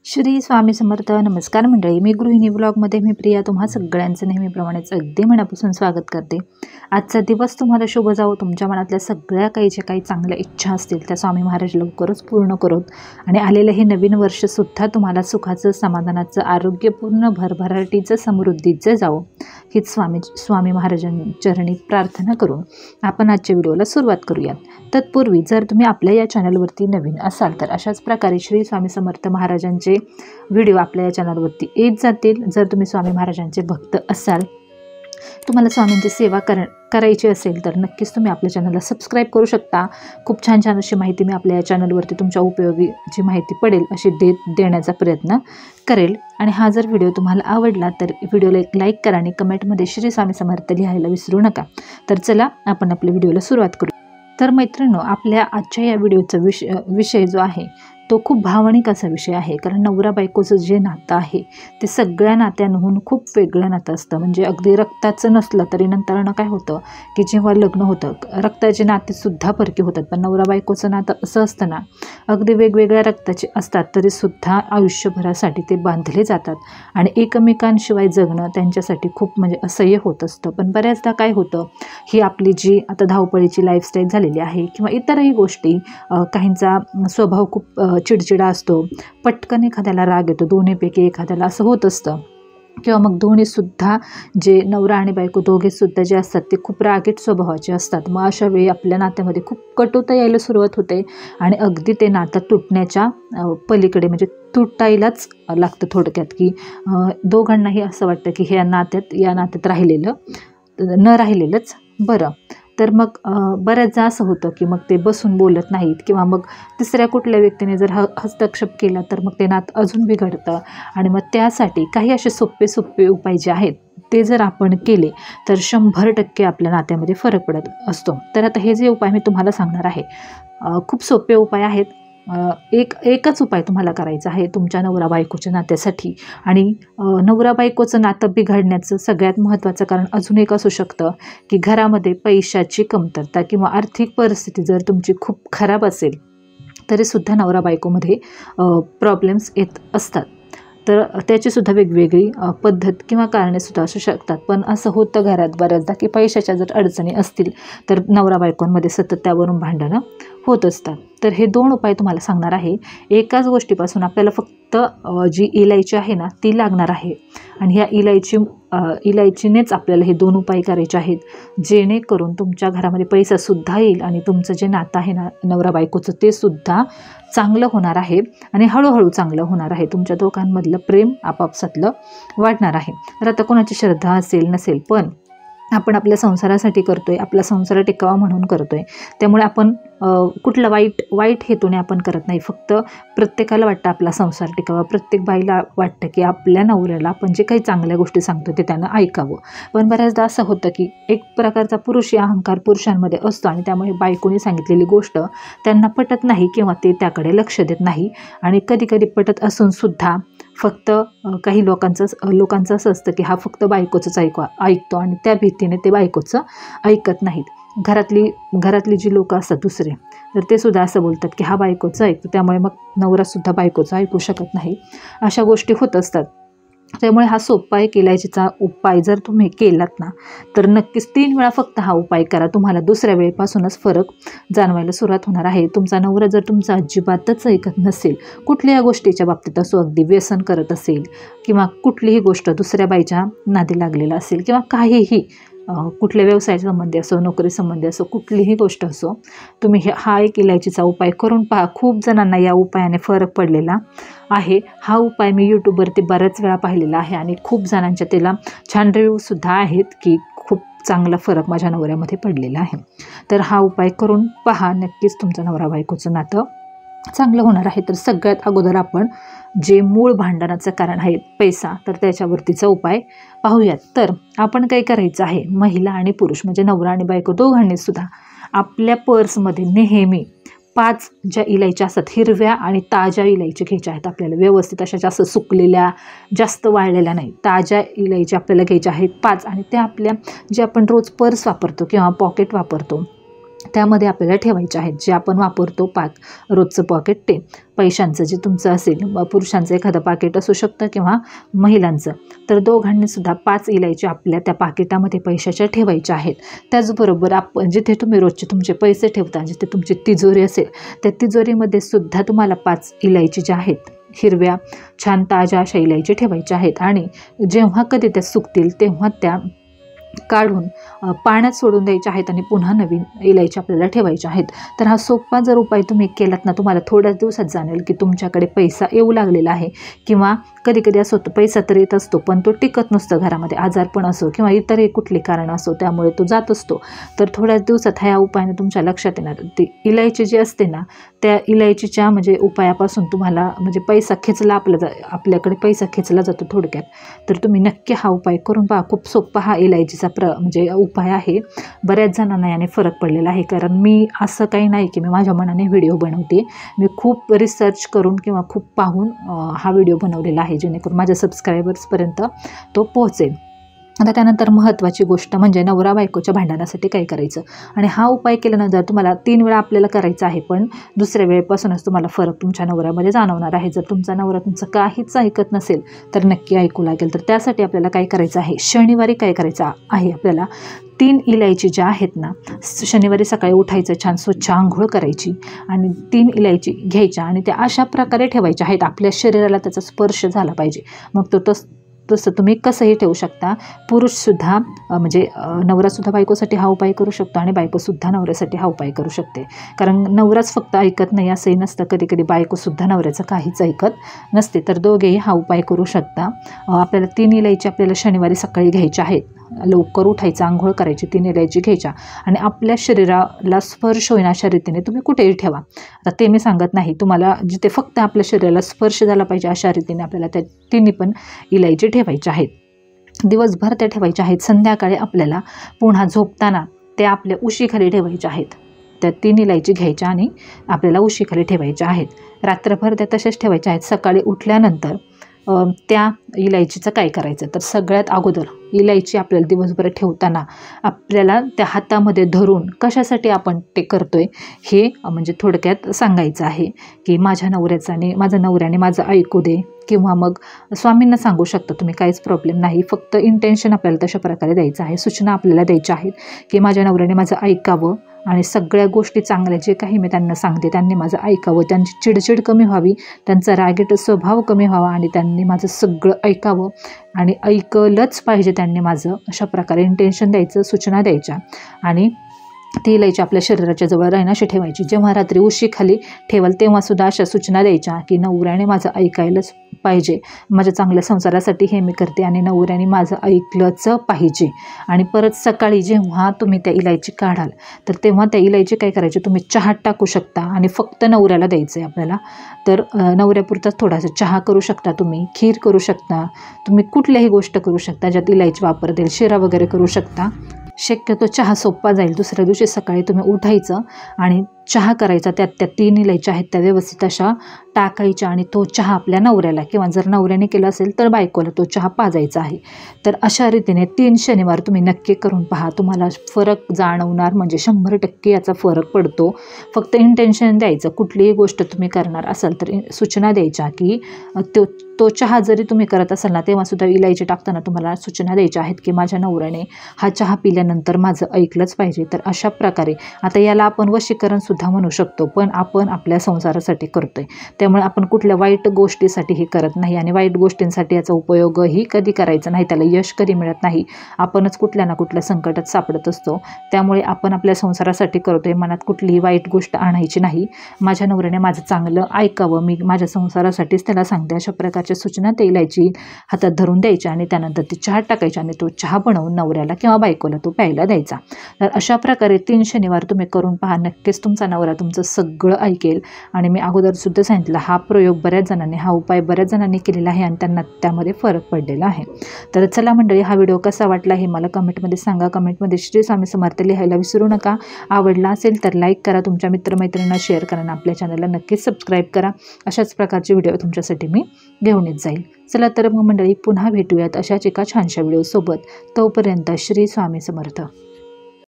श्री स्वामी समर्थ. नमस्कार मंडळी, मी गृहिणी ब्लॉगमध्ये मी प्रिया तुम्हा सगळ्यांचं नेहमीप्रमाणेच अगदी मनापासून स्वागत करते. आजचा दिवस तुम्हाला शुभ जावो. तुमच्या मनातल्या सगळ्या काही ज्या काही चांगल्या इच्छा असतील त्या स्वामी महाराज लवकरच पूर्ण करोत आणि आलेलं हे नवीन वर्षसुद्धा तुम्हाला सुखाचं, समाधानाचं, आरोग्यपूर्ण, भरभराटीचं, समृद्धीचं जावो हीच स्वामी महाराजांचरणी प्रार्थना करून आपण आजच्या व्हिडिओला सुरुवात करूयात. तत्पूर्वी जर तुम्ही आपल्या या चॅनलवरती नवीन असाल तर अशाच प्रकारे श्री स्वामी समर्थ महाराजांचे व्हिडिओ आपल्या या चॅनलवरती येत जातील. जर तुम्ही स्वामी महाराजांचे भक्त असाल, तुम्हाला स्वामींची सेवा करायची असेल तर नक्कीच तुम्ही आपल्या चॅनलला सबस्क्राईब करू शकता. खूप छान छान अशी माहिती मी आपल्या या चॅनलवरती तुमच्या उपयोगी जी माहिती पडेल अशी देण्याचा प्रयत्न करेल. आणि हा जर व्हिडिओ तुम्हाला आवडला तर व्हिडिओला एक लाईक करा आणि कमेंटमध्ये श्री स्वामी समर्थ लिहायला विसरू नका. तर चला आपण आपल्या व्हिडिओला सुरुवात करू. तर मैत्रिणींनो, आपल्या आजच्या या व्हिडिओचा विषय जो आहे तो खूप भावनिक असा विषय आहे. कारण नवरा बायकोचं जे नातं आहे ते सगळ्या नात्यांहून खूप वेगळं नातं असतं. म्हणजे अगदी रक्ताचं नसलं तरी नंतर काय होतं की जेव्हा लग्न होतं रक्ताचे नातेसुद्धा परके होतात. पण नवरा बायकोचं नातं असं असतं ना, अगदी वेगवेगळ्या रक्ताचे असतात तरीसुद्धा आयुष्यभरासाठी ते बांधले जातात आणि एकमेकांशिवाय जगणं त्यांच्यासाठी खूप म्हणजे असह्य होत असतं. पण बऱ्याचदा काय होतं, ही आपली जी आता धावपळीची लाईफस्टाईल झालेली आहे किंवा इतरही गोष्टी, काहींचा स्वभाव खूप चिडचिडा असतो, पटकन एखाद्याला राग येतो, दोन्हीपैकी एखाद्याला असं होत असतं. किंवा मग दोन्हीसुद्धा जे नवरा आणि बायको दोघेसुद्धा जे असतात ते खूप रागीट स्वभावाचे असतात. मग अशा वेळी आपल्या नात्यामध्ये खूप कटुता यायला सुरुवात होते आणि अगदी ते नातं तुटण्याच्या पलीकडे म्हणजे तुटायलाच लागतं. थोडक्यात की दोघांनाही असं वाटतं की या नात्यात राहिलेलंच बरं. तर मग बऱ्याचदा असं होतं की मग ते बसून बोलत नाहीत किंवा मग तिसऱ्या कुठल्या व्यक्तीने जर हस्तक्षेप केला तर मग ते नातं अजून बिघडतं. आणि मग त्यासाठी काही असे सोपे उपाय जे आहेत ते जर आपण केले तर 100% आपल्या नात्यामध्ये फरक पडत असतो. तर आता हे जे उपाय मी तुम्हाला सांगणार आहे खूप सोपे उपाय आहेत. एकच उपाय तुम्हाला करायचा आहे तुमच्या नवरा बायकोच्या नात्यासाठी. आणि नवरा बायकोचं नातं बिघडण्याचं सगळ्यात महत्त्वाचं कारण अजून एक असू शकतं की घरामध्ये पैशाची कमतरता किंवा आर्थिक परिस्थिती जर तुमची खूप खराब असेल तरीसुद्धा नवरा बायकोमध्ये प्रॉब्लेम्स येत असतात. तर त्याचीसुद्धा वेगवेगळी पद्धत किंवा कारणेसुद्धा असू शकतात. पण असं होतं घरात बऱ्याचदा की पैशाच्या जर अडचणी असतील तर नवरा बायकोंमध्ये सतत त्यावरून भांडणं होत असतात. तर हे 2 उपाय तुम्हाला सांगणार आहे. एकाच गोष्टीपासून आपल्याला फक्त जी इलायची आहे ना ती लागणार आहे आणि ह्या इलायचीनेच आपल्याला हे 2 उपाय करायचे आहेत, जेणेकरून तुमच्या घरामध्ये पैसासुद्धा येईल आणि तुमचं जे नातं आहे ना नवरा बायकोचं ते सुद्धा चांगलं होणार आहे आणि हळूहळू चांगलं होणार आहे. तुमच्या दोघांमधलं प्रेम आपापसातलं वाढणार आहे. तर आता कोणाची श्रद्धा असेल नसेल, पण आपण आपल्या संसारासाठी करतोय, आपला संसार टिकावा म्हणून करतोय. त्यामुळे आपण कुठलं वाईट हेतूने आपण करत नाही. फक्त प्रत्येकाला वाटतं आपला संसार टिकावा, प्रत्येक बाईला वाटतं की आपल्या नवऱ्याला आपण जे काही चांगल्या गोष्टी सांगतो ते त्यानं ऐकावं. पण बऱ्याचदा असं होतं की एक प्रकारचा पुरुषी अहंकार पुरुषांमध्ये असतो आणि त्यामुळे बायकोने सांगितलेली गोष्ट त्यांना पटत नाही किंवा ते त्याकडे लक्ष देत नाही. आणि कधी पटत असून सुद्धा फक्त काही लोकांचं असं असतं की हा फक्त बायकोचंच ऐकतो आणि त्या भीतीने ते बायकोचं ऐकत नाहीत. घरातली जी लोकं असतात दुसरे, तर ते सुद्धा असं बोलतात की हा बायकोचं ऐकतो, त्यामुळे मग नवरासुद्धा बायकोचं ऐकू शकत नाही. अशा गोष्टी होत असतात. त्यामुळे हा सोपा एक इलायचीचा उपाय जर तुम्ही केलात ना तर नक्कीच 3 वेळा फक्त हा उपाय करा. तुम्हाला दुसऱ्या वेळेपासूनच फरक जाणवायला सुरुवात होणार आहे. तुमचा नवरा जर तुमचा अजिबातच ऐकत नसेल, कुठल्याही गोष्टीच्या बाबतीत असो, अगदी व्यसन करत असेल किंवा कुठलीही गोष्ट दुसऱ्या बाईच्या नादी लागलेला असेल किंवा काहीही कुठल्या व्यवसायाच्या संबंधी असो, नोकरी संबंधी असो, कुठलीही गोष्ट असो, तुम्ही हा एक इलायचीचा उपाय करून पहा. खूप जणांना या उपायाने फरक पडलेला आहे. हा उपाय मी यूट्यूबवरती बऱ्याच वेळा पाहिलेला आहे आणि खूप जणांच्या त्याला छान रिव्ह्यूसुद्धा आहेत की खूप चांगला फरक माझ्या नवऱ्यामध्ये पडलेला आहे. तर हा उपाय करून पहा, नक्कीच तुमचं नवरा बायकोचं नातं चांगलं होणार आहे. तर सगळ्यात अगोदर आपण जे मूळ भांडणाचं कारण आहे पैसा, तर त्याच्यावरतीचा उपाय पाहूयात. तर आपण काय करायचं आहे, महिला आणि पुरुष म्हणजे नवरा आणि बायको दोघांनीसुद्धा आपल्या पर्समध्ये नेहमी 5 ज्या इलायच्या असतात, हिरव्या आणि ताज्या इलायची घ्यायच्या आहेत आपल्याला. व्यवस्थित अशा जास्त सुकलेल्या, जास्त वाळलेल्या नाही, ताज्या इलायच्या आपल्याला घ्यायच्या आहेत 5. आणि त्या आपल्या जे आपण रोज पर्स वापरतो किंवा पॉकेट वापरतो त्यामध्ये आपल्याला ठेवायचे आहेत. जे आपण वापरतो रोजचं पॉकेट ते पैशांचं जे तुमचं असेल, पुरुषांचं एखादं पाकिट असू शकतं किंवा महिलांचं, तर दोघांनी सुद्धा 5 इलायची आपल्या त्या पाकिटामध्ये पैशाच्या ठेवायच्या आहेत. त्याचबरोबर आपण जिथे तुम्ही रोजचे तुमचे पैसे ठेवता, जिथे तुमची तिजोरी असेल, त्या तिजोरीमध्ये सुद्धा तुम्हाला 5 इलायची ज्या आहेत हिरव्या छान ताज्या अशा इलायची ठेवायच्या आहेत. आणि जेव्हा कधी त्या सुकतील तेव्हा त्या काढून पाण्यात सोडून द्यायच्या आहेत आणि पुन्हा नवीन इलायची आपल्याला ठेवायच्या आहेत. तर हा सोपा जर उपाय तुम्ही केलात ना, तुम्हाला थोड्याच दिवसात जाणेल की तुमच्याकडे पैसा येऊ लागलेला आहे. किंवा कधी कधी असं होतं पैसा तर येत असतो पण तो टिकत नसतो घरामध्ये, आजारपण असो किंवा इतरही कुठली कारण असो, त्यामुळे तो जात असतो. तर थोड्याच दिवसात ह्या उपायाने तुमच्या लक्षात येणार. ती इलायची जी असते ना, त्या इलायचीच्या म्हणजे उपायापासून तुम्हाला म्हणजे पैसा खेचला आपल्याकडे पैसा खेचला जातो थोडक्यात. तर तुम्ही नक्की हा उपाय करून पहा. खूप सोपा हा इलायचीचा म्हणजे उपाय आहे. बऱ्याच जणांना याने फरक पडलेला आहे. कारण मी असं काही नाही की मी माझ्या मनाने व्हिडिओ बनवते, मी खूप रिसर्च करून किंवा खूप पाहून हा व्हिडिओ बनवलेला आहे, जेणेकरून माझ्या सबस्क्रायबर्सपर्यंत तो पोहोचेल. आता त्यानंतर महत्त्वाची गोष्ट म्हणजे नवरा बायकोच्या भांडणासाठी काय करायचं. आणि हा उपाय केल्यानंतर तुम्हाला 3 वेळा आपल्याला करायचा आहे, पण दुसऱ्या वेळेपासूनच तुम्हाला फरक तुमच्या नवऱ्यामध्ये जाणवणार आहे. जर तुमचा नवरा तुमचं काहीच ऐकत नसेल तर नक्की ऐकू लागेल. तर त्यासाठी आपल्याला काय करायचं आहे, शनिवारी काय करायचं आहे, आपल्याला 3 इलायची ज्या आहेत ना, शनिवारी सकाळी उठायचं, छान स्वच्छ आंघोळ करायची आणि 3 इलायची घ्यायच्या आणि त्या अशा प्रकारे ठेवायच्या आहेत आपल्या शरीराला त्याचा स्पर्श झाला पाहिजे. मग तो तसं तुम्ही कसंही ठेवू शकता. पुरुषसुद्धा म्हणजे नवरासुद्धा बायकोसाठी हा उपाय करू शकतो आणि बायकोसुद्धा नवऱ्यासाठी हा उपाय करू शकते. कारण नवराच फक्त ऐकत नाही असंही नसतं, कधी कधी बायकोसुद्धा नवऱ्याचं काहीच ऐकत नसते. तर दोघेही हा उपाय करू शकता. आपल्याला 3 इलायची आपल्याला शनिवारी सकाळी घ्यायच्या आहेत. लवकर उठायचं, आंघोळ करायची, 3 इलायची घ्यायच्या आणि आपल्या शरीराला स्पर्श होईना अशा रीतीने तुम्ही कुठेही ठेवा. आता ते मी सांगत नाही, तुम्हाला जिथे फक्त आपल्या शरीराला स्पर्श झाला पाहिजे अशा रीतीने आपल्याला त्या 3 पण इलायची ठेवायच्या आहेत. दिवसभर त्या ठेवायच्या आहेत. संध्याकाळी आपल्याला पुन्हा झोपताना त्या आपल्या उशीखाली ठेवायच्या आहेत. त्या 3 इलायची घ्यायच्या आणि आपल्याला उशीखाली ठेवायच्या आहेत. रात्रभर त्या तशाच ठेवायच्या आहेत. सकाळी उठल्यानंतर त्या इलायचीचं काय करायचं, तर सगळ्यात अगोदर इलायची आपल्याला दिवसभर ठेवताना आपल्याला त्या हातामध्ये धरून कशासाठी आपण ते करतोय हे म्हणजे थोडक्यात सांगायचं आहे की माझ्या नवऱ्याने माझं ऐकू दे, किंवा मग स्वामींना सांगू शकता तुम्ही, काहीच प्रॉब्लेम नाही. फक्त इंटेन्शन आपल्याला तशा प्रकारे द्यायचं आहे, सूचना आपल्याला द्यायच्या आहेत की माझ्या नवऱ्याने माझं ऐकावं आणि सगळ्या गोष्टी चांगल्या जे काही मी त्यांना सांगते त्यांनी माझं ऐकावं, त्यांची चिडचिड कमी व्हावी, त्यांचा रागीट स्वभाव कमी व्हावा आणि त्यांनी माझं सगळं ऐकावं आणि ऐकलंच पाहिजे त्यांनी माझं, अशा प्रकारे इंटेन्शन द्यायचं, सूचना द्यायच्या. आणि ती इलायची आपल्या शरीराच्या जवळ राहण्याशी ठेवायची. जेव्हा रात्री उशीखाली ठेवाल तेव्हासुद्धा अशा सूचना द्यायच्या की नवऱ्याने माझं ऐकायलाच पाहिजे, माझ्या चांगल्या संसारासाठी हे मी करते आणि नवऱ्याने माझं ऐकलंच पाहिजे. आणि परत सकाळी जेव्हा तुम्ही त्या इलायची काढाल तर तेव्हा त्या इलायची काय करायची, तुम्ही चहात टाकू शकता आणि फक्त नवऱ्याला द्यायचं आहे आपल्याला. तर नवऱ्यापुरताच थोडासा चहा करू शकता, तुम्ही खीर करू शकता, तुम्ही कुठल्याही गोष्ट करू शकता ज्यात इलायची वापर देईल, शिरा वगैरे करू शकता. शक्यतो चहा सोपा जाईल. दुसऱ्या दिवशी सकाळी तुम्ही उठायचं आणि चहा करायचा, त्यात त्या 3 इलायच्या आहेत त्या व्यवस्थित अशा टाकायच्या आणि तो चहा आपल्या नवऱ्याला किंवा जर नवऱ्याने केला असेल तर बायकोला तो चहा पाजायचा आहे. तर अशा रीतीने 3 शनिवार तुम्ही नक्की करून पहा, तुम्हाला फरक जाणवणार, म्हणजे 100% याचा फरक पडतो. फक्त इंटेन्शन द्यायचं, कुठलीही गोष्ट तुम्ही करणार असाल तर सूचना द्यायच्या की तो चहा जरी तुम्ही करत असाल ना तेव्हासुद्धा इलायची टाकताना तुम्हाला सूचना द्यायच्या आहेत की माझ्या नवऱ्याने हा चहा पिल्यानंतर माझं ऐकलंच पाहिजे. तर अशा प्रकारे आता याला आपण वशीकरण सुद्धा म्हणू शकतो, पण आपण आपल्या संसारासाठी करतोय, त्यामुळे आपण कुठल्या वाईट गोष्टीसाठी हे करत नाही आणि वाईट गोष्टींसाठी याचा उपयोगही कधी करायचा नाही, त्याला यश कधी मिळत नाही, आपणच कुठल्या ना कुठल्या संकटात सापडत असतो. त्यामुळे आपण आपल्या संसारासाठी करतोय, मनात कुठलीही वाईट गोष्ट आणायची नाही. माझ्या नवऱ्याने माझं चांगलं ऐकावं, मी माझ्या संसारासाठीच त्याला सांगते, अशा प्रकारच्या सूचना ते इलायची हातात धरून द्यायच्या आणि त्यानंतर ती चहा टाकायची आणि तो चहा बनवून नवऱ्याला किंवा बायकोला तो प्यायला द्यायचा. तर अशा प्रकारे 3 शनिवार तुम्ही करून पहा, नक्कीच तुमचा नवरा तुमचं सगळं ऐकेल. आणि मी अगोदर सुद्धा सांगितलं, हा प्रयोग बऱ्याच जणांनी, हा उपाय बऱ्याच जणांनी केलेला आहे आणि त्यांना त्यामध्ये फरक पडलेला आहे. तर चला मंडळी, हा व्हिडिओ कसा वाटला हे मला कमेंटमध्ये सांगा. कमेंटमध्ये श्री स्वामी समर्थ लिहायला विसरू नका. आवडला असेल तर लाईक करा, तुमच्या मित्रमैत्रिणींना शेअर करा, आपल्या चॅनलला नक्कीच सबस्क्राईब करा. अशाच प्रकारचे व्हिडिओ तुमच्यासाठी मी घेऊन येत जाईल. चला तर मग मंडळी, पुन्हा भेटूयात अशाच एका छानशा व्हिडिओसोबत. तोपर्यंत श्री स्वामी समर्थ.